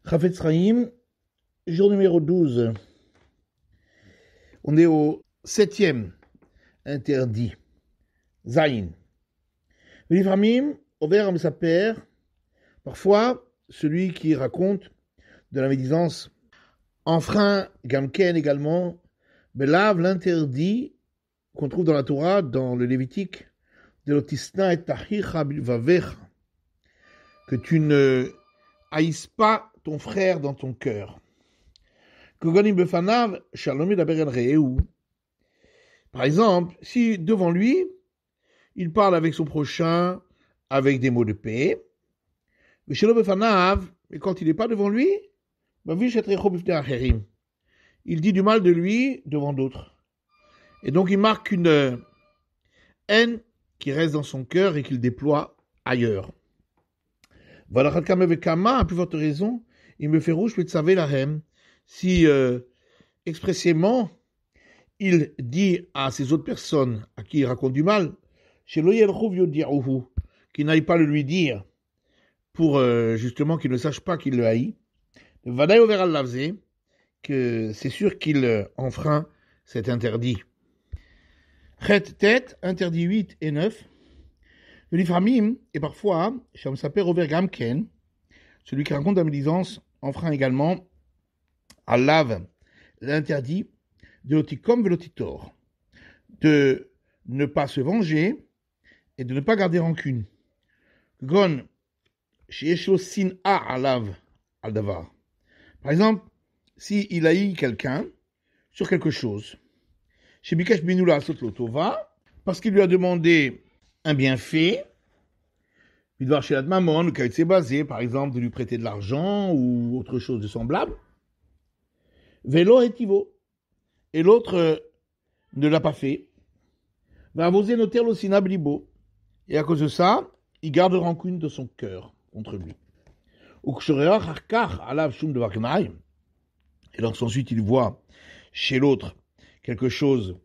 Chafetz Chaim, jour numéro 12. On est au 7e interdit. Zayin. Viliframim, Over Amsaper, parfois, celui qui raconte de la médisance enfreint Gamken également, Belav l'interdit qu'on trouve dans la Torah, dans le Lévitique, de l'otisna et tahicha bilvavecha, que tu ne haïsses pas ton frère dans ton cœur. Par exemple, si devant lui, il parle avec son prochain avec des mots de paix, et quand il n'est pas devant lui, il dit du mal de lui devant d'autres. Et donc il marque une haine qui reste dans son cœur et qu'il déploie ailleurs. Voilà, à plus forte raison, il me fait rouge, si expressément il dit à ces autres personnes à qui il raconte du mal, qu'il n'aille pas le lui dire pour justement qu'il ne sache pas qu'il le haït, que c'est sûr qu'il enfreint cet interdit. Tête, interdit 8 et 9. L'iframim, et parfois, Sham Saper Over Gamken, celui qui raconte la médisance, enfreint également à lave l'interdit de l'otikom velotitor, de ne pas se venger et de ne pas garder rancune. Gon, she'esho sin a alav al davar. Par exemple, si il haït quelqu'un sur quelque chose, chez Bikash Binoula Sotlotova, parce qu'il lui a demandé un bienfait, il doit chez la maman, le cas s'est basé, par exemple, de lui prêter de l'argent ou autre chose de semblable. Vélo et Tivo. Et l'autre ne l'a pas fait. Va avoser noter le sinablibo. Et à cause de ça, il garde rancune de son cœur contre lui. Et lorsqu'ensuite il voit chez l'autre quelque chose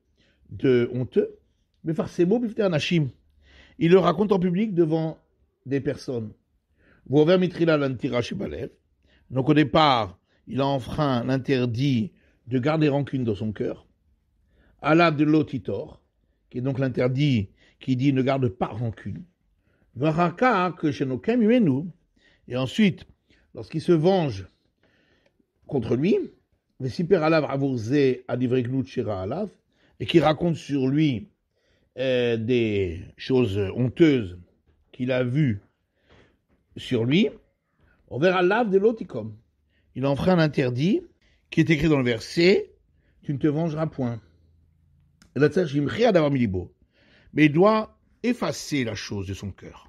de honteux, mais forcément, il le raconte en public devant des personnes. Donc au départ, il a enfreint l'interdit de garder rancune dans son cœur. Allah de l'otitor, qui est donc l'interdit qui dit ne garde pas rancune. Et ensuite, lorsqu'il se venge contre lui, et qui raconte sur lui des choses honteuses qu'il a vues sur lui, on verra l'ave de l'otikom. Il enfreint l'interdit qui est écrit dans le verset, tu ne te vengeras point. Mais il doit effacer la chose de son cœur.